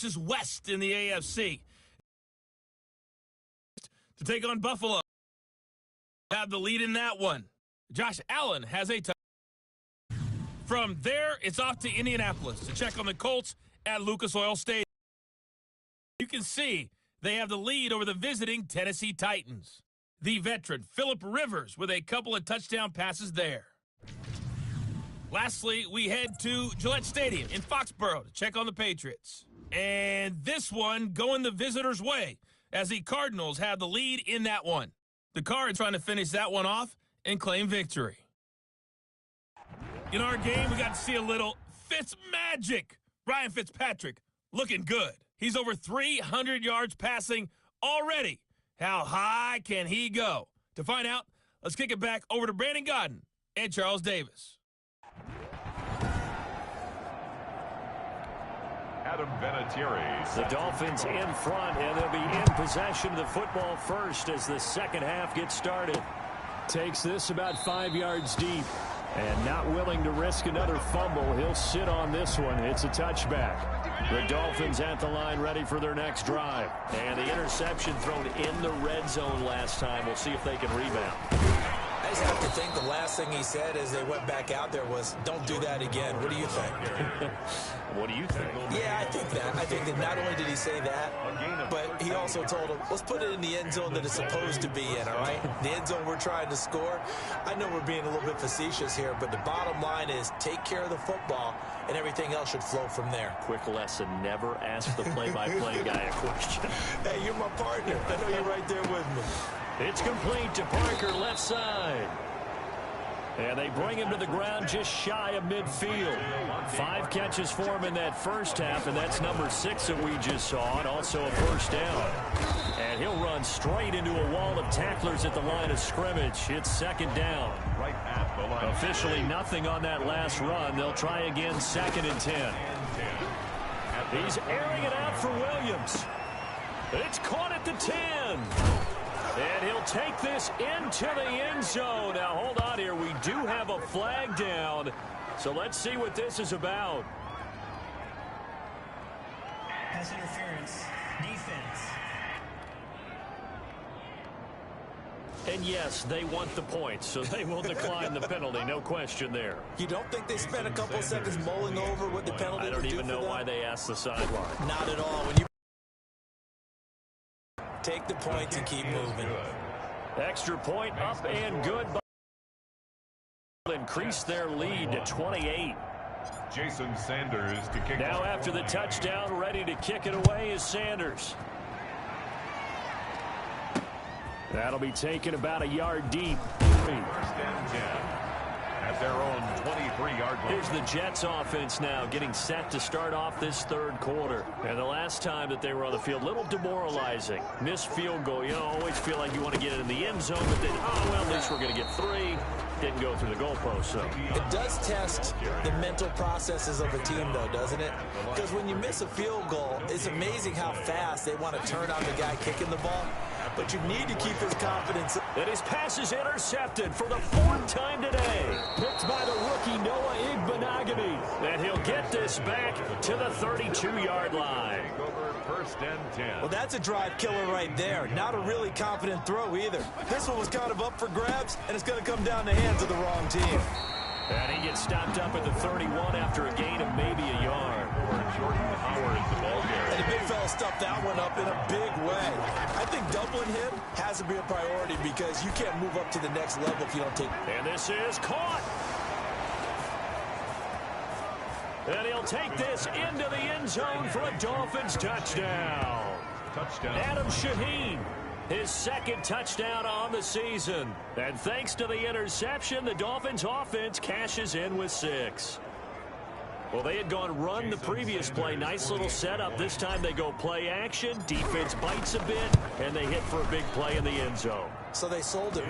versus West in the AFC. To take on Buffalo. Have the lead in that one. Josh Allen has a touchdown. From there, it's off to Indianapolis to check on the Colts at Lucas Oil Stadium. You can see they have the lead over the visiting Tennessee Titans. The veteran Phillip Rivers with a couple of touchdown passes there. Lastly, we head to Gillette Stadium in Foxborough to check on the Patriots. And this one going the visitors' way as the Cardinals have the lead in that one. The Cards trying to finish that one off and claim victory. In our game, we got to see a little Fitz magic. Ryan Fitzpatrick looking good. He's over 300 yards passing already. How high can he go? To find out, let's kick it back over to Brandon Godden and Charles Davis. Adam Vinatieri. The Dolphins in front, and they'll be in possession of the football first as the second half gets started. Takes this about 5 yards deep. And not willing to risk another fumble. He'll sit on this one. It's a touchback. The Dolphins at the line ready for their next drive. And the interception thrown in the red zone last time. We'll see if they can rebound. I just have to think the last thing he said as they went back out there was, don't do that again. What do you think? What do you think? Yeah, I think that. I think that not only did he say that, but he also told him, let's put it in the end zone that it's supposed to be in, all right? The end zone we're trying to score. I know we're being a little bit facetious here, but the bottom line is take care of the football, and everything else should flow from there. Quick lesson, never ask the play-by-play guy a question. Hey, you're my partner. I know you're right there with me. It's complete to Parker, left side. And they bring him to the ground just shy of midfield. 5 catches for him in that first half, and that's number 6 that we just saw, and also a first down. And he'll run straight into a wall of tacklers at the line of scrimmage. It's second down. Right at the line. Officially nothing on that last run. They'll try again, 2nd and 10. He's airing it out for Williams. It's caught at the 10. And he'll take this into the end zone. Now, hold on here. We do have a flag down. So let's see what this is about. Pass interference. Defense. And, yes, they want the points, so they will decline the penalty. No question there. You don't think they spent a couple of seconds mulling over what the penalty would do for them? I don't even know why they asked the sideline. Not at all. When you take the points and keep moving. Extra point up and good. Increase their lead to 28. Jason Sanders to kick. Now after the touchdown, ready to kick it away is Sanders. That'll be taken about a yard deep. First and 10 at their own 23-yard line. Here's the Jets offense now getting set to start off this third quarter. And the last time that they were on the field, a little demoralizing. Missed field goal. You know, always feel like you want to get it in the end zone, but then, oh, well, at least we're going to get 3. Didn't go through the goalpost, so. It does test the mental processes of a team, though, doesn't it? Because when you miss a field goal, it's amazing how fast they want to turn on the guy kicking the ball. But you need to keep his confidence. And his pass is intercepted for the 4th time today. Picked by the rookie Noah Igbenogany. And he'll get this back to the 32-yard line. First and 10. Well, that's a drive killer right there. Not a really confident throw either. This one was kind of up for grabs, and it's going to come down the hands of the wrong team. And he gets stopped up at the 31 after a gain of maybe a yard. Jordan Howard, the ball carrier. And the big fella stuffed that one up in a big way. I think doubling him has to be a priority because you can't move up to the next level if you don't take. And this is caught. And he'll take this into the end zone for a Dolphins touchdown. Touchdown. Adam Shaheen, his 2nd touchdown on the season. And thanks to the interception, the Dolphins offense cashes in with 6. Well, they had gone run the previous play. Nice little setup. This time they go play action. Defense bites a bit, and they hit for a big play in the end zone. So they sold it.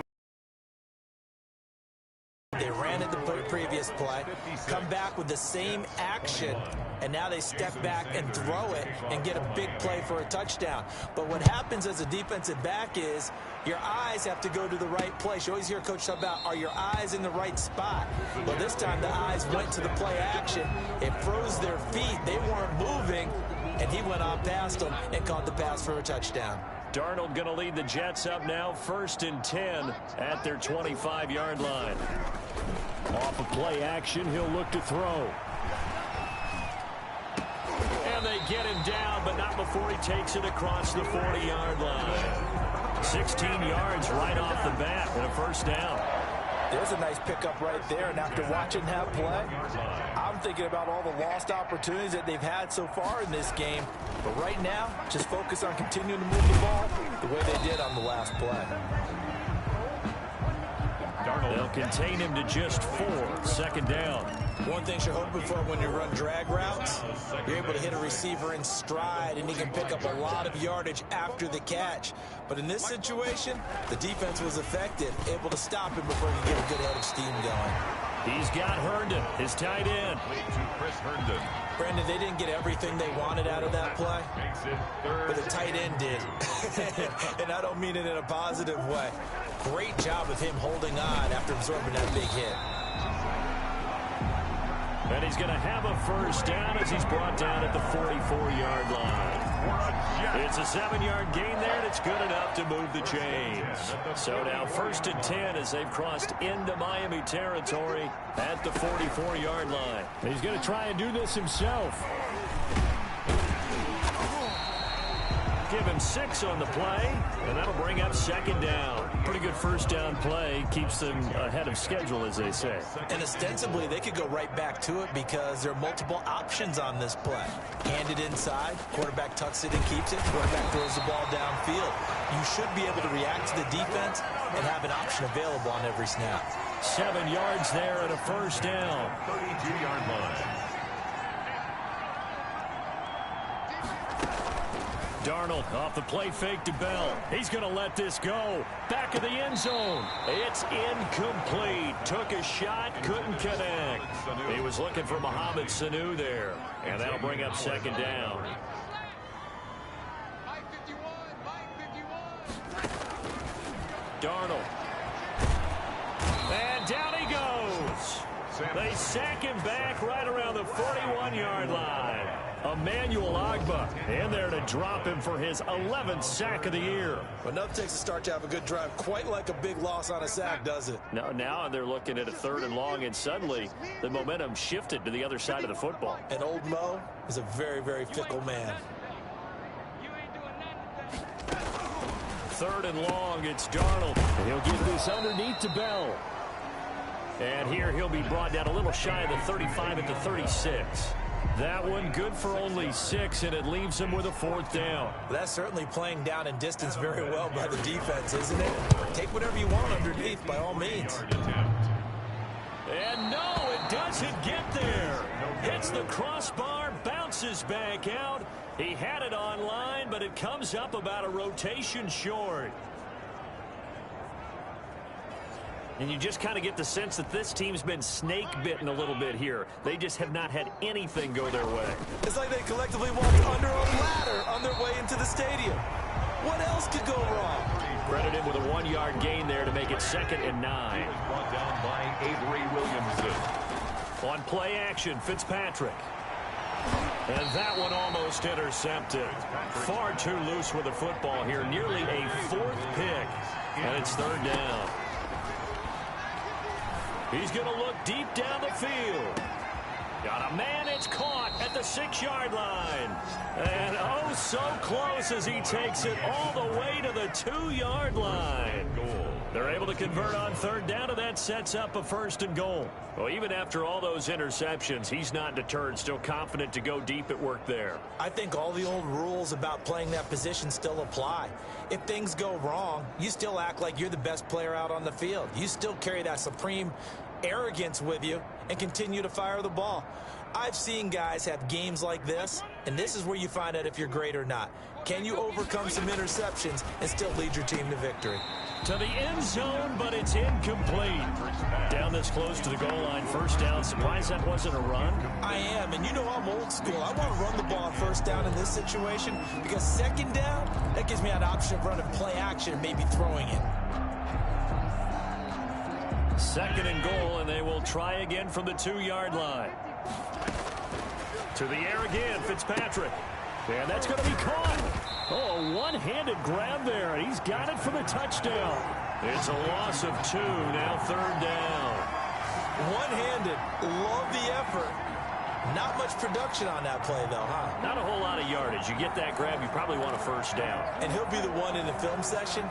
They ran it the previous play, come back with the same action, and now they step back and throw it and get a big play for a touchdown. But what happens as a defensive back is your eyes have to go to the right place. You always hear Coach talk about, are your eyes in the right spot? Well, this time the eyes went to the play action. It froze their feet. They weren't moving, and he went on past them and caught the pass for a touchdown. Darnold going to lead the Jets up now, 1st and 10 at their 25-yard line. Off of play action, he'll look to throw. And they get him down, but not before he takes it across the 40-yard line. 16 yards right off the bat and a first down. There's a nice pickup right there, and after watching that play, I'm thinking about all the lost opportunities that they've had so far in this game. But right now, just focus on continuing to move the ball the way they did on the last play. They'll contain him to just 4, 2nd down. One thing you're hoping for when you run drag routes, you're able to hit a receiver in stride, and he can pick up a lot of yardage after the catch. But in this situation, the defense was effective, able to stop him before he could get a good head of steam going. He's got Herndon, his tight end. Brandon, they didn't get everything they wanted out of that play, but the tight end did. And I don't mean it in a positive way. Great job of him holding on after absorbing that big hit. And he's going to have a first down as he's brought down at the 44-yard line. It's a 7-yard gain there, and it's good enough to move the chains. So now 1st and 10 as they've crossed into Miami territory at the 44-yard line. He's going to try and do this himself. Give him 6 on the play, and that'll bring up 2nd down. Pretty good first down play. Keeps them ahead of schedule, as they say. And ostensibly, they could go right back to it because there are multiple options on this play. Hand it inside, quarterback tucks it and keeps it, quarterback throws the ball downfield. You should be able to react to the defense and have an option available on every snap. 7 yards there and a first down. 32-yard line. Darnold off the play fake to Bell. He's going to let this go. Back of the end zone. It's incomplete. Took a shot, couldn't connect. He was looking for Mohamed Sanu there. And that'll bring up 2nd down. Darnold. And down he goes. They sack him back right around the 41-yard line. Emmanuel Ogbah in there to drop him for his 11th sack of the year. But nothing takes a start to have a good drive quite like a big loss on a sack, does it? No, now they're looking at a 3rd and long, and suddenly the momentum shifted to the other side of the football. And old Mo is a very, very fickle man. 3rd and long, it's Darnold. And he'll give this underneath to Bell. And here he'll be brought down a little shy of the 35 at the 36. That one good for only 6, and it leaves him with a 4th down. That's certainly playing down in distance very well by the defense, isn't it? Take whatever you want underneath, by all means. And no, it doesn't get there. Hits the crossbar, bounces back out. He had it on line, but it comes up about a rotation short. And you just kind of get the sense that this team's been snake-bitten a little bit here. They just have not had anything go their way. It's like they collectively walked under a ladder on their way into the stadium. What else could go wrong? Credit him with a 1-yard gain there to make it 2nd and 9. Brought down by Avery Williamson. On play action, Fitzpatrick. And that one almost intercepted. Far too loose with the football here. Nearly a 4th pick. And it's 3rd down. He's going to look deep down the field. Got a man, it's caught at the 6-yard line. And oh, so close as he takes it all the way to the 2-yard line. They're able to convert on 3rd down, and that sets up a 1st and goal. Well, even after all those interceptions, he's not deterred, still confident to go deep at work there. I think all the old rules about playing that position still apply. If things go wrong, you still act like you're the best player out on the field. You still carry that supreme arrogance with you and continue to fire the ball. I've seen guys have games like this, and this is where you find out if you're great or not. Can you overcome some interceptions and still lead your team to victory? To the end zone, but it's incomplete. Down this close to the goal line, first down. Surprised that wasn't a run? I am, and you know I'm old school. I want to run the ball on first down in this situation because second down, that gives me an option of running play action and maybe throwing it. Second and goal, and they will try again from the 2-yard line. To the air again, Fitzpatrick. And that's going to be caught. Oh, a one-handed grab there, and he's got it for the touchdown. It's a loss of 2, now third down. One-handed, love the effort. Not much production on that play, though, huh? Not a whole lot of yardage. You get that grab, you probably want a first down. And he'll be the one in the film session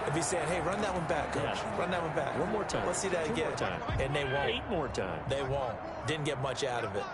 if he's saying, hey, run that one back, coach. Yeah. Run that one back. One more time. Let's see that again. More time. And they won't. 8 more times. They won't. Didn't get much out of it.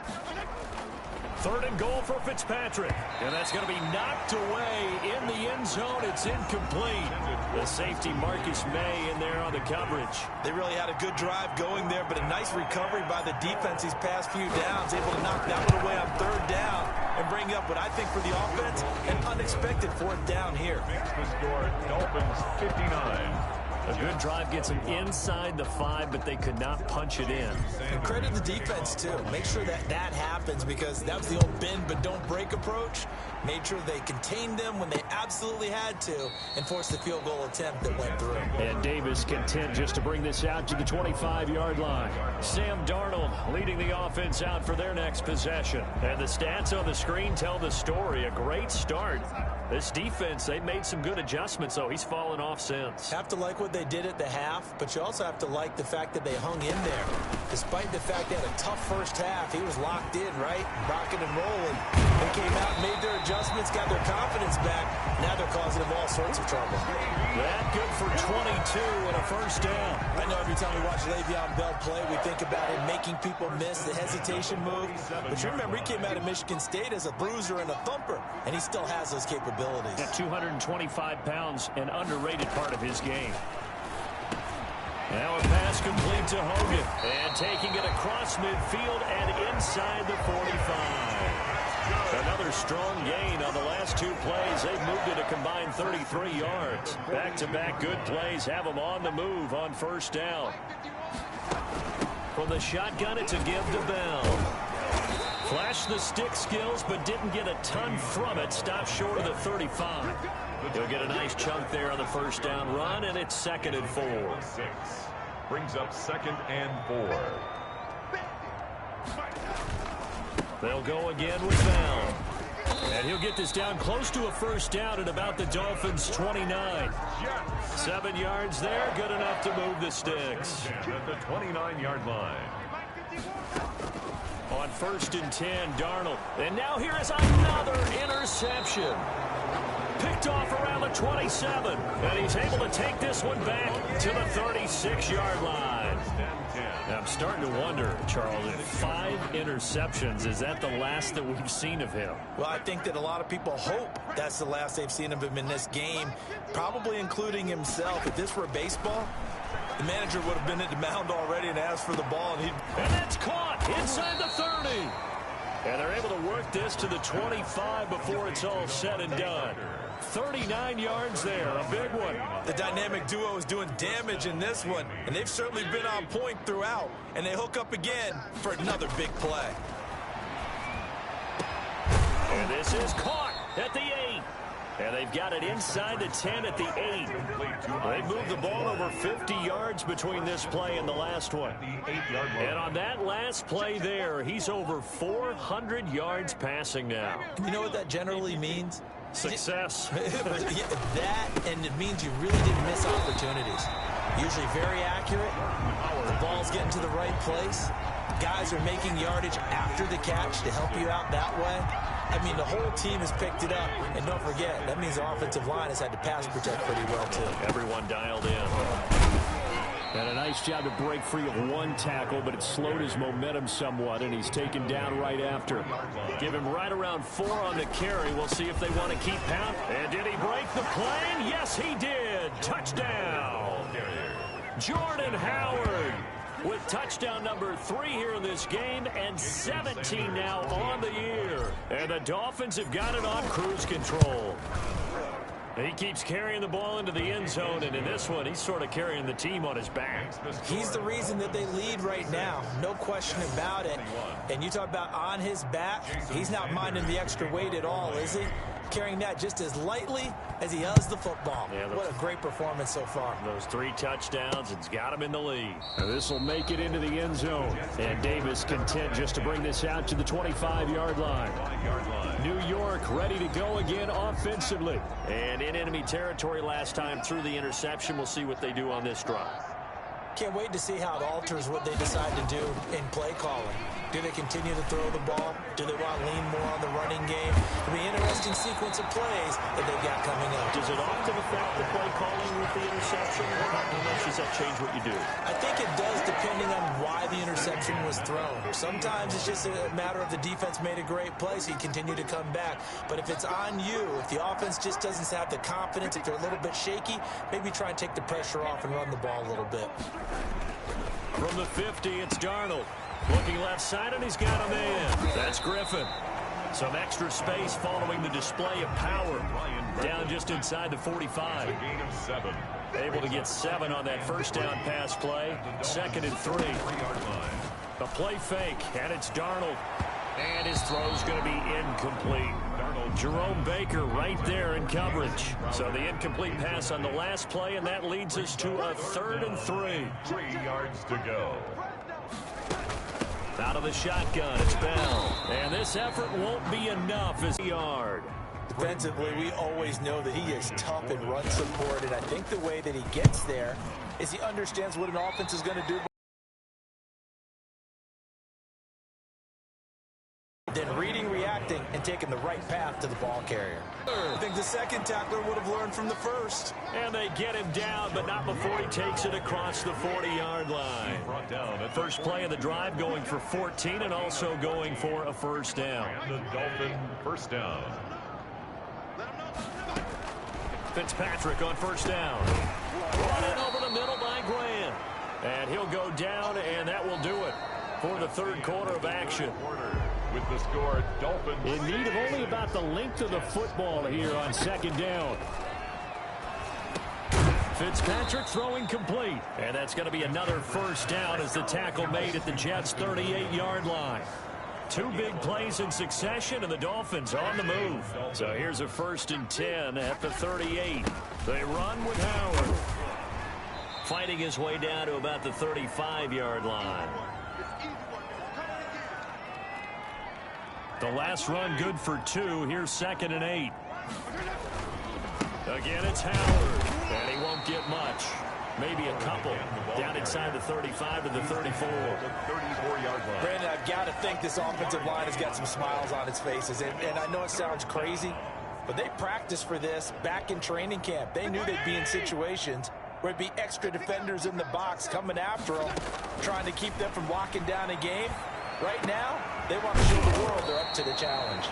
Third and goal for Fitzpatrick. And that's going to be knocked away in the end zone. It's incomplete. The safety, Marcus May, in there on the coverage. They really had a good drive going there, but a nice recovery by the defense these past few downs. Able to knock that one away on third down and bring up what I think for the offense, an unexpected fourth down here. The score, Dolphins 59. A good drive gets them inside the 5, but they could not punch it in. And credit the defense, too. Make sure that that happens because that was the old bend but don't break approach. Made sure they contained them when they absolutely had to and forced the field goal attempt that went through. And Davis content just to bring this out to the 25-yard line. Sam Darnold leading the offense out for their next possession. And the stats on the screen tell the story. A great start. This defense, they made some good adjustments, though. He's fallen off since. Have to like what they did at the half, but you also have to like the fact that they hung in there. Despite the fact they had a tough first half, he was locked in, right? Rocking and rolling. They came out and made their adjustments, got their confidence back. Now they're causing them all sorts of trouble. That good for 22 and a first down. I know every time we watch Le'Veon Bell play, we think about him making people miss the hesitation move. But you remember, he came out of Michigan State as a bruiser and a thumper, and he still has those capabilities. At 225 pounds, an underrated part of his game. Now a pass complete to Hogan. And taking it across midfield and inside the 45. Another strong gain on the last 2 plays. They've moved it a combined 33 yards. Back-to-back good plays have them on the move on first down. From the shotgun, it's a give to Bell. Flashed the stick skills, but didn't get a ton from it. Stopped short of the 35. He'll get a nice chunk there on the first down run, and it's 2nd and 4. Brings up 2nd and 4. They'll go again with Bell. And he'll get this down close to a first down at about the Dolphins' 29. 7 yards there, good enough to move the sticks. At the 29-yard line. On 1st and 10, Darnold. And now here is another interception. Picked off around the 27. And he's able to take this one back to the 36-yard line. I'm starting to wonder, Charles, if 5 interceptions, is that the last that we've seen of him? Well, I think that a lot of people hope that's the last they've seen of him in this game, probably including himself. If this were baseball, the manager would have been at the mound already and asked for the ball. And it's caught inside the 30. And they're able to work this to the 25 before it's all said and done. 39 yards there, a big one. The dynamic duo is doing damage in this one, and they've certainly been on point throughout. And they hook up again for another big play. And this is caught at the 8. And they've got it inside the 10 at the 8. They've moved the ball over 50 yards between this play and the last one. And on that last play there, he's over 400 yards passing now. You know what that generally means? Success. That, and it means you really didn't miss opportunities. Usually very accurate. The ball's getting to the right place. Guys are making yardage after the catch to help you out that way. I mean, the whole team has picked it up. And don't forget, that means the offensive line has had to pass protect pretty well, too. Everyone dialed in. And a nice job to break free of 1 tackle, but it slowed his momentum somewhat, and he's taken down right after. Give him right around 4 on the carry. We'll see if they want to keep pound. And did he break the plane? Yes, he did. Touchdown. Jordan Howard. with touchdown number 3 here in this game and 17 now on the year. And the Dolphins have got it on cruise control. He keeps carrying the ball into the end zone, and in this one, he's sort of carrying the team on his back. He's the reason that they lead right now. No question about it. And you talk about on his back, he's not minding the extra weight at all, is he? Carrying that just as lightly as he does the football. Yeah, what a great performance so far. Those 3 touchdowns, it's got him in the lead. This will make it into the end zone. And Davis content just to bring this out to the 25-yard line. New York ready to go again offensively. And in enemy territory last time through the interception. We'll see what they do on this drive. Can't wait to see how it alters what they decide to do in play calling. Do they continue to throw the ball? Do they want to lean more on the running game? It'll be an interesting sequence of plays that they've got coming up. Does it often affect the play calling with the interception? How much does that change what you do? I think it does, depending on why the interception was thrown. Sometimes it's just a matter of the defense made a great play, so you continue to come back. But if it's on you, if the offense just doesn't have the confidence, if they're a little bit shaky, maybe try and take the pressure off and run the ball a little bit. From the 50, it's Darnold. Looking left side, and he's got him in. That's Griffin. Some extra space following the display of power. Down just inside the 45. Able to get 7 on that first down pass play. 2nd and 3. A play fake, and it's Darnold. And his throw's going to be incomplete. Jerome Baker right there in coverage. So the incomplete pass on the last play, and that leads us to a 3rd and 3. 3 yards to go. Out of the shotgun, it's Bell. And this effort won't be enough as a yard. Defensively, we always know that he is tough in run support, and I think the way that he gets there is he understands what an offense is going to do. Then reading, reacting, and taking the right path to the ball carrier. I think the second tackler would have learned from the first. And they get him down, but not before he takes it across the 40-yard line. First play of the drive going for 14 and also going for a first down. The Dolphin first down. Fitzpatrick on first down. Brought in over the middle by Grant. And he'll go down, and that will do it for the 3rd quarter of action. With the score, Dolphins in need of only about the length of the football here on 2nd down. Fitzpatrick throwing complete. And that's going to be another first down as the tackle made at the Jets' 38-yard line. 2 big plays in succession, and the Dolphins on the move. So here's a 1st and 10 at the 38. They run with Howard. Fighting his way down to about the 35-yard line. The last run good for 2. Here's 2nd and 8. Again, it's Howard. And he won't get much. Maybe a couple. Down inside the 35 to the 34. 34-yard line. Brandon, I've got to think this offensive line has got some smiles on its faces. And I know it sounds crazy, but they practiced for this back in training camp. They knew they'd be in situations where it'd be extra defenders in the box coming after them, trying to keep them from locking down a game. Right now, they want to show the world they're up to the challenge.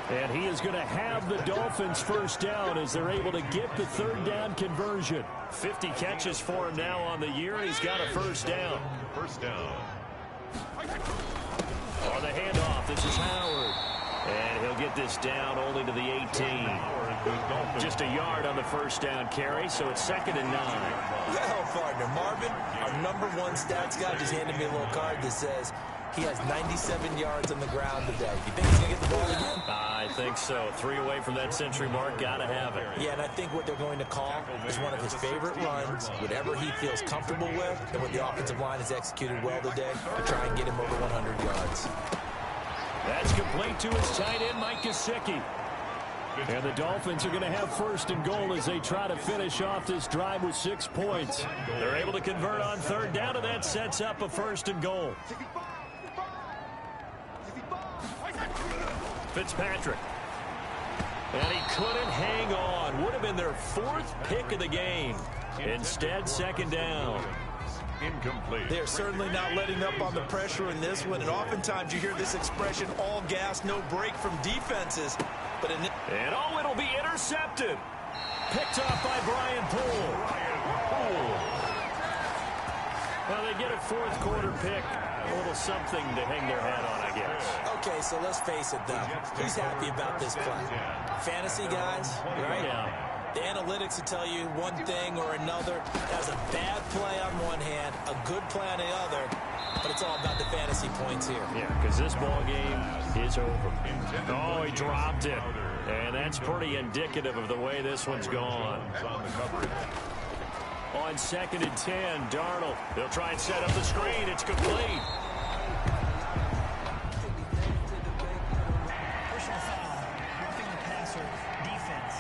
And he is going to have the Dolphins first down as they're able to get the 3rd down conversion. 50 catches for him now on the year, and he's got a first down. First down. On the handoff, this is Howard. And he'll get this down only to the 18. Just a yard on the first down carry, so it's 2nd and 9. Well, partner, Marvin, our #1 stats guy just handed me a little card that says he has 97 yards on the ground today. You think he's going to get the ball again? I think so. 3 away from that century mark. Got to have it. Yeah, and I think what they're going to call is one of his favorite runs, whatever he feels comfortable with, and what the offensive line has executed well today to try and get him over 100 yards. That's complete to his tight end, Mike Gesicki. And the Dolphins are going to have 1st and goal as they try to finish off this drive with 6 points. They're able to convert on 3rd down, and that sets up a 1st and goal. Fitzpatrick. And he couldn't hang on. Would have been their 4th pick of the game. Instead, 2nd down. Incomplete. They're certainly not letting up on the pressure in this one, and oftentimes you hear this expression, all gas, no break from defenses. But in and oh, it'll be intercepted. Picked off by Brian Poole. Well, they get a fourth quarter pick. A little something to hang their hat on, I guess. Okay, so let's face it, though. He's happy about this play. Fantasy guys, right? Yeah. The analytics will tell you one thing or another. That's a bad play on one hand, a good play on the other, but it's all about the fantasy points here. Yeah, because this ball game is over. Oh, he dropped it. And that's pretty indicative of the way this one's gone. On 2nd and 10, Darnold. They'll try and set up the screen. It's complete. Personal foul. Roughing the passer. Defense.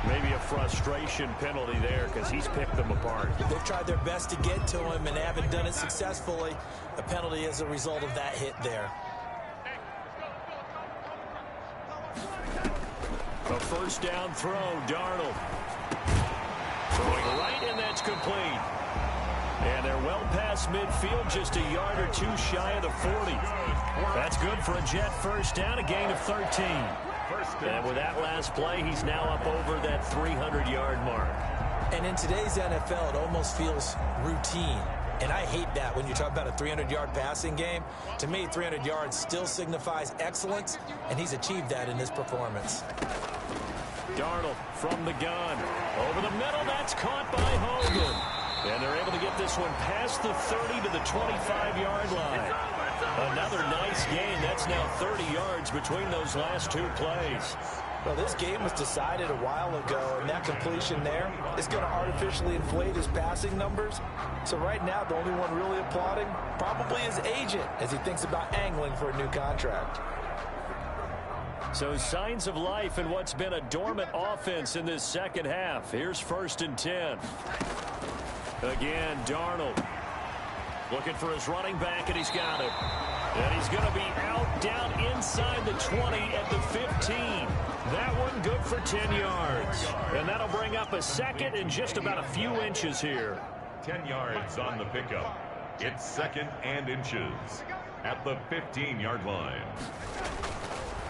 Maybe a frustration penalty there because he's picked them apart. They've tried their best to get to him and haven't done it successfully. A penalty is a result of that hit there. A first down throw, Darnold. Throwing right, and that's complete. And they're well past midfield, just a yard or two shy of the 40. That's good for a Jet first down, a gain of 13. And with that last play, he's now up over that 300-yard mark. And in today's NFL, it almost feels routine. And I hate that when you talk about a 300-yard passing game. To me, 300 yards still signifies excellence, and he's achieved that in this performance. Darnold from the gun. Over the middle, that's caught by Hogan. And they're able to get this one past the 30 to the 25-yard line. Another nice gain. That's now 30 yards between those last two plays. Well, this game was decided a while ago, and that completion there is going to artificially inflate his passing numbers. So right now, the only one really applauding probably his agent as he thinks about angling for a new contract. So signs of life in what's been a dormant offense in this second half. Here's 1st and 10. Again, Darnold looking for his running back, and he's got it. And he's going to be out down inside the 20 at the 15. That one good for 10 yards. And that'll bring up a second and just about a few inches here. 10 yards on the pickup. It's 2nd and inches at the 15-yard line.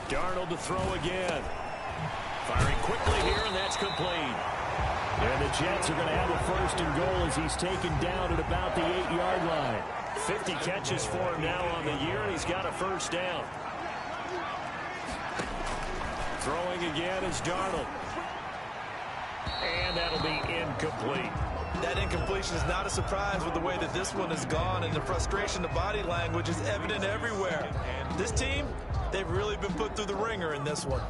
Darnold to throw again. Firing quickly here, and that's complete. And the Jets are going to have a 1st and goal as he's taken down at about the 8-yard line. 50 catches for him now on the year, and he's got a first down. Throwing again is Darnold. And that'll be incomplete. That incompletion is not a surprise with the way that this one has gone, and the frustration, the body language is evident everywhere. This team, they've really been put through the ringer in this one.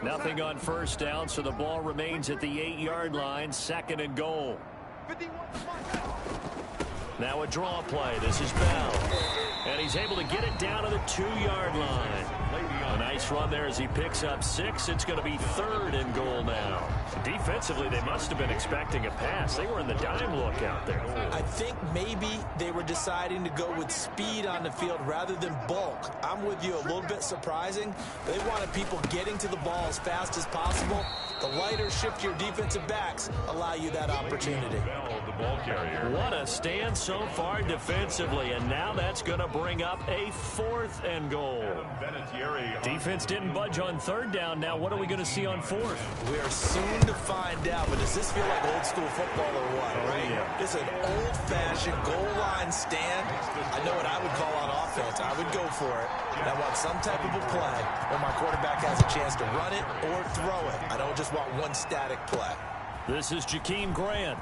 Nothing on first down, so the ball remains at the 8-yard line, 2nd and goal. Now a draw play. This is Bell. And he's able to get it down to the 2-yard line. A nice run there as he picks up 6. It's going to be 3rd and goal now. Defensively, they must have been expecting a pass. They were in the dime look out there. I think maybe they were deciding to go with speed on the field rather than bulk. I'm with you, a little bit surprising. They wanted people getting to the ball as fast as possible. The lighter, shiftier defensive backs allow you that opportunity. What a stand so far defensively, and now that's going to bring up a 4th and goal. Defense didn't budge on 3rd down. Now what are we going to see on 4th? We are soon to find out, but does this feel like old school football or what, right? Yeah. It's an old-fashioned goal line stand. I know what I would call on offense. I would go for it. And I want some type of a play where my quarterback has a chance to run it or throw it. I don't just want one static play. This is Jakeem Grant.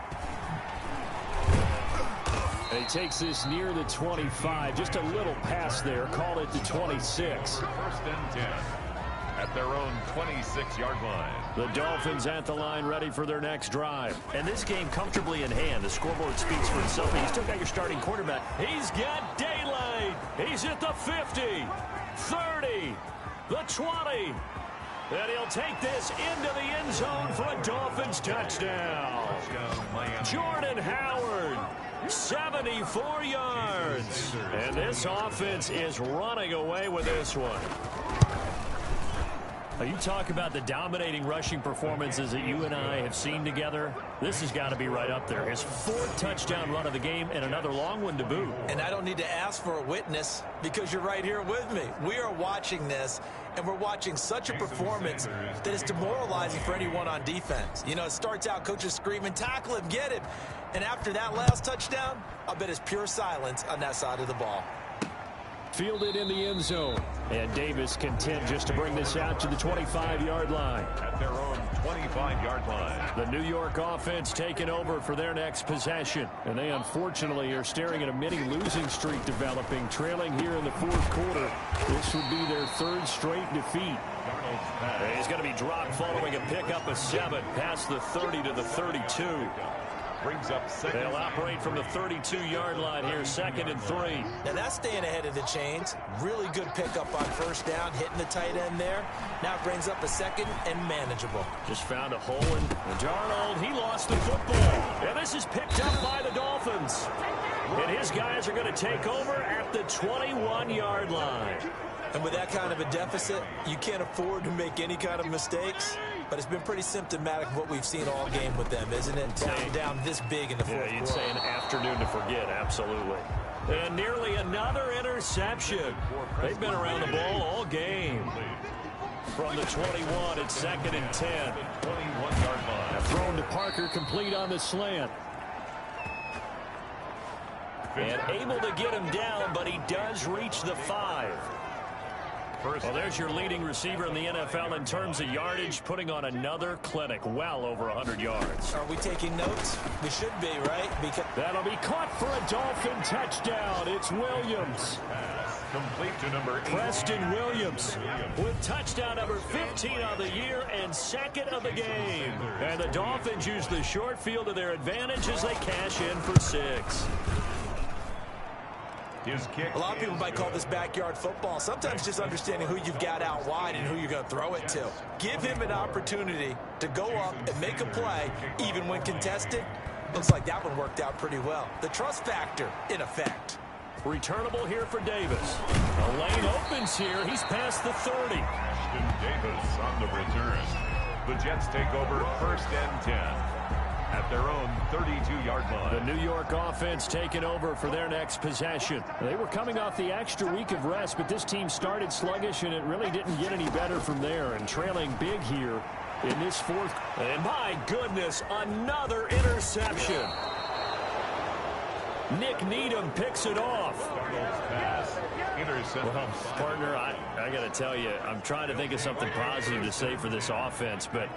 And he takes this near the 25. Just a little pass there. Call it the 26. 1st and 10 at their own 26-yard line. The Dolphins at the line, ready for their next drive. And this game comfortably in hand. The scoreboard speaks for itself. You still got your starting quarterback. He's got daylight. He's at the 50, 30, the 20. And he'll take this into the end zone for a Dolphins touchdown. Jordan Howard, 74 yards. And this offense is running away with this one. You talk about the dominating rushing performances that you and I have seen together. This has got to be right up there. His 4th touchdown run of the game and another long one to boot. And I don't need to ask for a witness because you're right here with me. We are watching this, and we're watching such a performance that is demoralizing for anyone on defense. You know, it starts out coaches screaming, tackle him, get him. And after that last touchdown, I bet it's pure silence on that side of the ball. Fielded in the end zone. And Davis content just to bring this out to the 25-yard line. At their own 25-yard line. The New York offense taking over for their next possession. And they unfortunately are staring at a mini losing streak developing, trailing here in the 4th quarter. This would be their 3rd straight defeat. He's going to be dropped following a pickup of 7 past the 30 to the 32. Brings up 2nd. They'll operate from the 32-yard line here, 2nd and 3. Now that's staying ahead of the chains. Really good pickup on 1st down, hitting the tight end there. Now it brings up a 2nd and manageable. Just found a hole in Darnold. He lost the football. And this is picked up by the Dolphins. And his guys are going to take over at the 21-yard line. And with that kind of a deficit, you can't afford to make any kind of mistakes. But it's been pretty symptomatic of what we've seen all game with them, isn't it? Down this big in the 4th quarter. You'd say an afternoon to forget, absolutely. And nearly another interception. They've been around the ball all game. From the 21, it's 2nd and 10. 21-yard line. Thrown to Parker, complete on the slant. And able to get him down, but he does reach the 5. Well, there's your leading receiver in the NFL in terms of yardage, putting on another clinic, well over 100 yards. Are we taking notes? We should be, right? Because that'll be caught for a Dolphin touchdown. It's Williams. Complete to number 8. Preston Williams with touchdown number 15 of the year and 2nd of the game. And the Dolphins use the short field to their advantage as they cash in for 6. A lot of people might call this backyard football. Sometimes just understanding who you've got out wide and who you're going to throw it to. Give him an opportunity to go up and make a play, even when contested. Looks like that one worked out pretty well. The trust factor in effect. Returnable here for Davis. The lane opens here. He's past the 30. Davis on the return. The Jets take over 1st and 10. At their own 32-yard line. The New York offense taking over for their next possession. They were coming off the extra week of rest, but this team started sluggish, and it really didn't get any better from there. And trailing big here in this 4th. And my goodness, another interception. Nick Needham picks it off. Well, partner, I got to tell you, I'm trying to think of something positive to say for this offense, but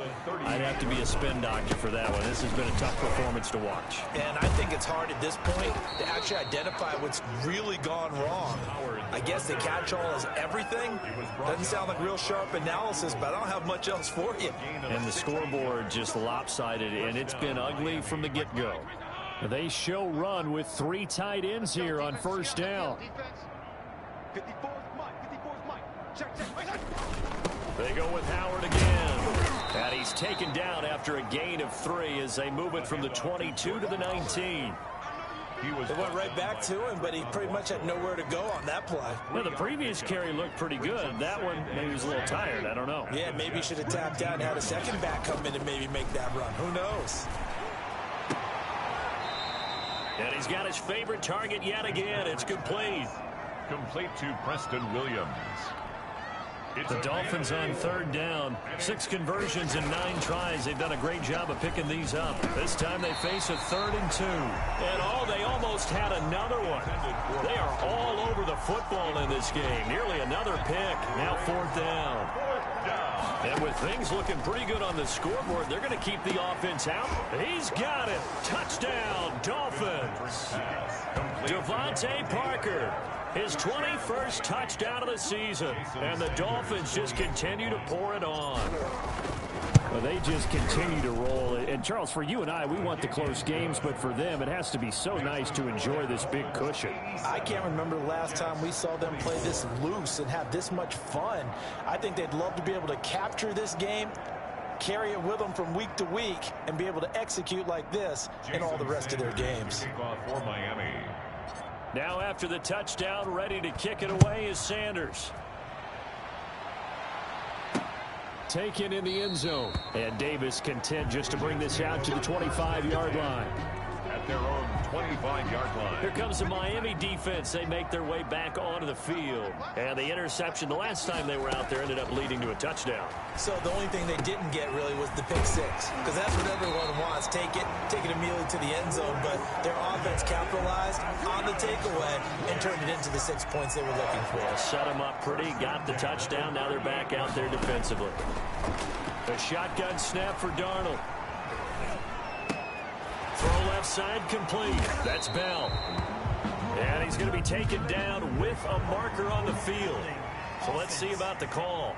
I'd have to be a spin doctor for that one. This has been a tough performance to watch. And I think it's hard at this point to actually identify what's really gone wrong. I guess the catch-all is everything. Doesn't sound like real sharp analysis, but I don't have much else for you. And the scoreboard just lopsided, and it's been ugly from the get-go. They show run with 3 tight ends here on 1st down. They go with Howard again. And he's taken down after a gain of 3 as they move it from the 22 to the 19. It went right back to him, but he pretty much had nowhere to go on that play. Well, the previous carry looked pretty good. That one, maybe he was a little tired. I don't know. Yeah, maybe he should have tapped out and had a second back come in and maybe make that run. Who knows? And he's got his favorite target yet again. It's complete. Complete to Preston Williams. The Dolphins on 3rd down. 6 conversions in 9 tries. They've done a great job of picking these up. This time they face a 3rd and 2. And they almost had another one. They are all over the football in this game. Nearly another pick. Now 4th down. And with things looking pretty good on the scoreboard, they're going to keep the offense out. He's got it. Touchdown, Dolphins. Devontae Parker. His 21st touchdown of the season. And the Dolphins just continue to pour it on. Well, they just continue to roll. And, Charles, for you and I, we want the close games, but for them, it has to be so nice to enjoy this big cushion. I can't remember the last time we saw them play this loose and have this much fun. I think they'd love to be able to capture this game, carry it with them from week to week, and be able to execute like this in all the rest of their games. For Miami. Now after the touchdown, ready to kick it away is Sanders. taken in the end zone. And Davis content just to bring this out to the 25-yard line. At their own 25-yard line. Here comes the Miami defense. They make their way back onto the field. And the interception the last time they were out there ended up leading to a touchdown. So the only thing they didn't get really was the pick six, because that's what everyone wants. Take it immediately to the end zone, but their offense capitalized on the takeaway and turned it into the 6 points they were looking for. Set them up pretty, got the touchdown. Now they're back out there defensively. A shotgun snap for Darnold. Throw left side complete. That's Bell. And he's going to be taken down with a marker on the field. So let's see about the call.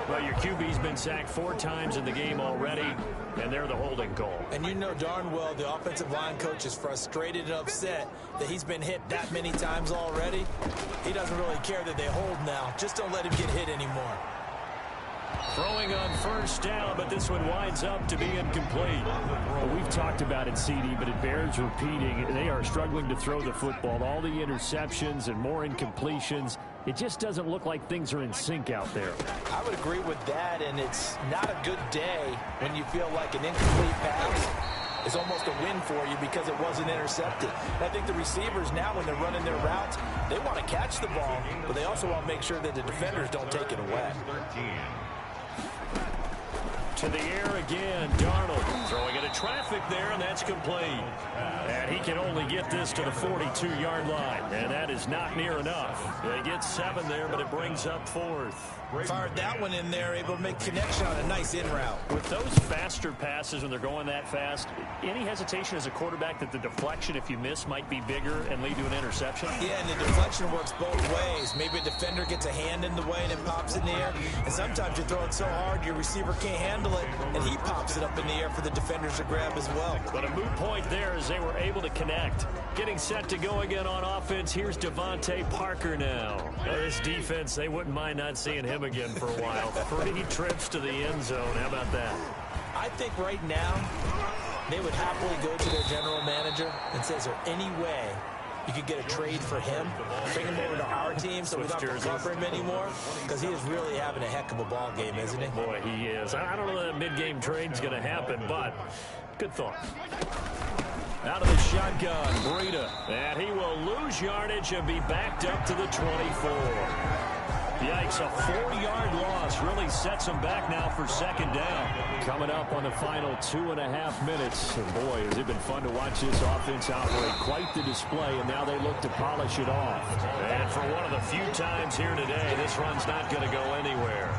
Well, your QB's been sacked 4 times in the game already, and they're the holding call. And you know darn well the offensive line coach is frustrated and upset that he's been hit that many times already. He doesn't really care that they hold now. Just don't let him get hit anymore. Throwing on first down, but this one winds up to be incomplete. Well, we've talked about it, CD, but it bears repeating. They are struggling to throw the football. All the interceptions and more incompletions. It just doesn't look like things are in sync out there. I would agree with that, and it's not a good day when you feel like an incomplete pass is almost a win for you because it wasn't intercepted. And I think the receivers now, when they're running their routes, they want to catch the ball, but they also want to make sure that the defenders don't take it away. To the air again, Darnold throwing into traffic there, and that's complete. And he can only get this to the 42-yard line, and that is not near enough. They get 7 there, but it brings up 4th. Fired that one in there, able to make connection on a nice in route. With those faster passes when they're going that fast, any hesitation as a quarterback that the deflection, if you miss, might be bigger and lead to an interception? Yeah, and the deflection works both ways. Maybe a defender gets a hand in the way and it pops in the air. And sometimes you throw it so hard your receiver can't handle it, and he pops it up in the air for the defenders to grab as well. But a moot point there as they were able to connect. Getting set to go again on offense, here's Devontae Parker now. This defense, they wouldn't mind not seeing him again for a while. 3 trips to the end zone. How about that? I think right now they would happily go to their general manager and say, is there any way you could get a trade for him, bring him over to our team so we don't have to cover him anymore? Because he is really having a heck of a ball game, isn't he? Boy, he is. I don't know that mid-game trade's going to happen, but good thought. Out of the shotgun, Breida. And he will lose yardage and be backed up to the 24. Yikes, a 4-yard loss really sets them back now for 2nd down. Coming up on the final 2.5 minutes. And boy, has it been fun to watch this offense operate. Quite the display, and now they look to polish it off. And for one of the few times here today, this run's not going to go anywhere.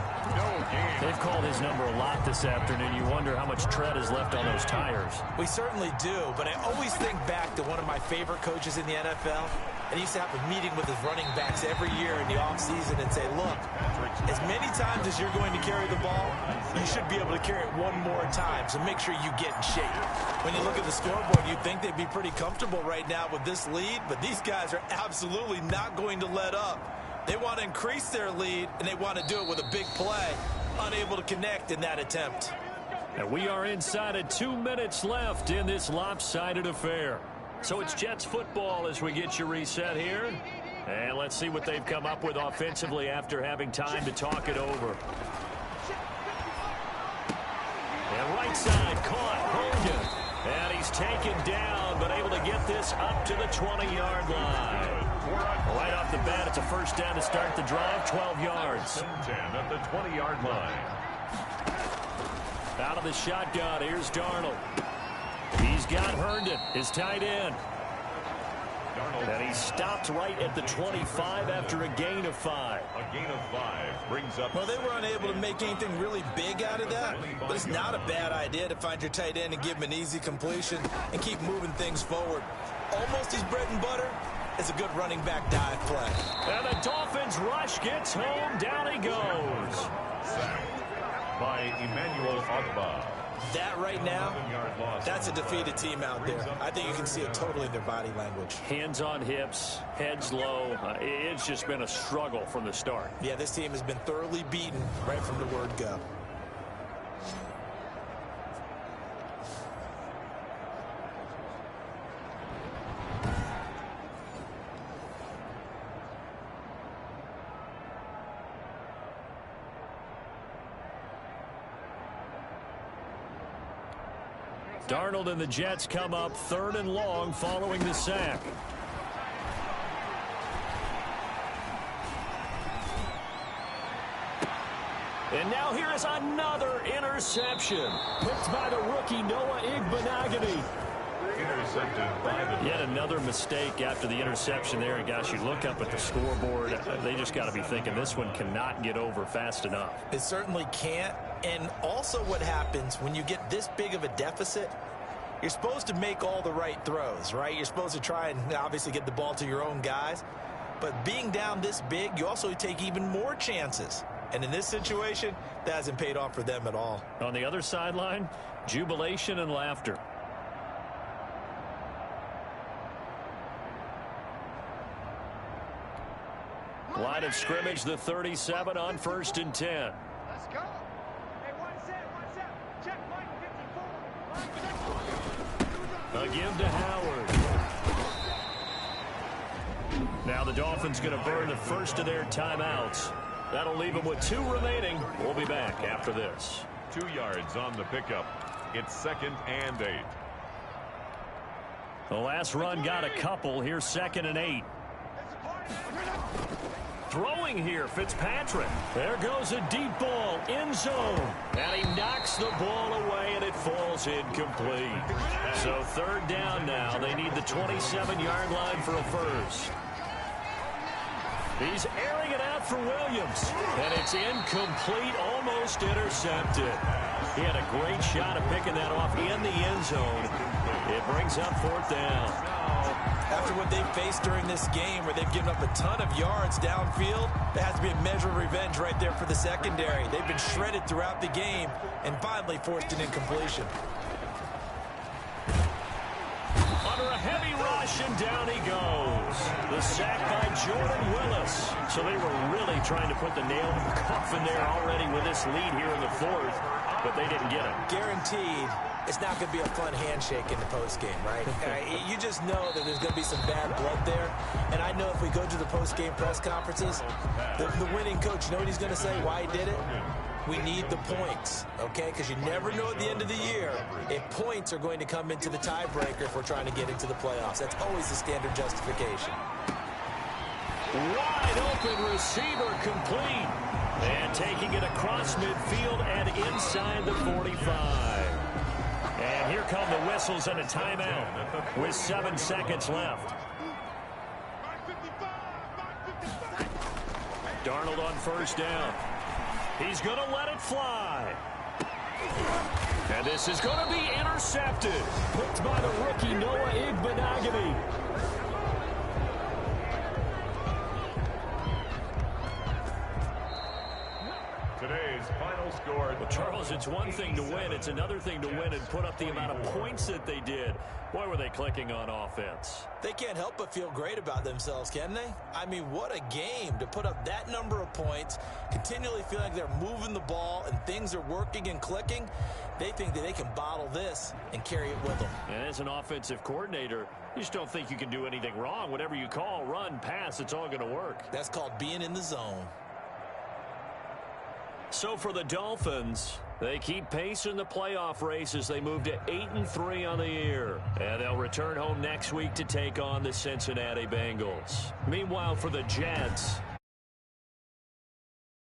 They've called his number a lot this afternoon. You wonder how much tread is left on those tires. We certainly do, but I always think back to one of my favorite coaches in the NFL. And he used to have a meeting with his running backs every year in the offseason and say, look, as many times as you're going to carry the ball, you should be able to carry it one more time, so make sure you get in shape. When you look at the scoreboard, you'd think they'd be pretty comfortable right now with this lead, but these guys are absolutely not going to let up. They want to increase their lead, and they want to do it with a big play, unable to connect in that attempt. And we are inside of 2 minutes left in this lopsided affair. So it's Jets football as we get you reset here. And let's see what they've come up with offensively after having time to talk it over. And right side caught Hogan. And he's taken down, but able to get this up to the 20-yard line. Right off the bat, it's a first down to start the drive, 12 yards. 10 at the 20-yard line. Out of the shotgun, here's Darnold. He's got Herndon, his tight end. And he stopped right at the 25 after a gain of 5. A gain of 5 brings up... Well, they were unable to make anything really big out of that, but it's not a bad idea to find your tight end and give him an easy completion and keep moving things forward. Almost his bread and butter is a good running back dive play. And the Dolphins rush gets home. Down he goes. Sacked by Emmanuel Ogbah. That right now, that's a defeated team out there. I think you can see it totally in their body language. Hands on hips, heads low. It's just been a struggle from the start. Yeah, this team has been thoroughly beaten right from the word go. Darnold and the Jets come up 3rd and long following the sack. And now here is another interception. Picked by the rookie Noah Igbenogany. Intercepted by the... Yet another mistake after the interception there. And gosh, you look up at the scoreboard, they just got to be thinking this one cannot get over fast enough. It certainly can't. And also what happens when you get this big of a deficit, you're supposed to make all the right throws, right? You're supposed to try and obviously get the ball to your own guys. But being down this big, you also take even more chances. And in this situation, that hasn't paid off for them at all. On the other sideline, jubilation and laughter. Line of scrimmage, the 37 on 1st and 10. Let's go. Hey, one set. Check Mike 54. A give to Howard. Now the Dolphins going to burn the first of their timeouts. That'll leave them with 2 remaining. We'll be back after this. 2 yards on the pickup. It's 2nd and 8. The last run got a couple. Here's 2nd and 8. Throwing here, Fitzpatrick. There goes a deep ball, end zone. And he knocks the ball away, and it falls incomplete. So 3rd down now. They need the 27-yard line for a first. He's airing it out for Williams. And it's incomplete, almost intercepted. He had a great shot at picking that off in the end zone. It brings up 4th down. After what they've faced during this game where they've given up a ton of yards downfield, there has to be a measure of revenge right there for the secondary. They've been shredded throughout the game and finally forced an incompletion. Under a heavy rush, and down he goes. The sack by Jordan Willis. So they were really trying to put the nail in the coffin there already with this lead here in the 4th, but they didn't get it. Guaranteed. It's not going to be a fun handshake in the postgame, right? You just know that there's going to be some bad blood there. And I know if we go to the postgame press conferences, the winning coach, you know what he's going to say, why he did it? We need the points, okay? Because you never know at the end of the year if points are going to come into the tiebreaker if we're trying to get into the playoffs. That's always the standard justification. Wide open receiver complete. And taking it across midfield and inside the 45. And here come the whistles and a timeout with 7 seconds left. Darnold on 1st down. He's going to let it fly. And this is going to be intercepted. Picked by the rookie Noah Igbenogany. Today's final score. Well, Charles, it's one thing to win. It's another thing to win and put up the amount of points that they did. Boy, were they clicking on offense. They can't help but feel great about themselves, can they? I mean, what a game to put up that number of points, continually feel like they're moving the ball and things are working and clicking. They think that they can bottle this and carry it with them. And as an offensive coordinator, you just don't think you can do anything wrong. Whatever you call, run, pass, it's all going to work. That's called being in the zone. So for the Dolphins, they keep pace in the playoff race as they move to 8-3 on the year. And they'll return home next week to take on the Cincinnati Bengals. Meanwhile, for the Jets,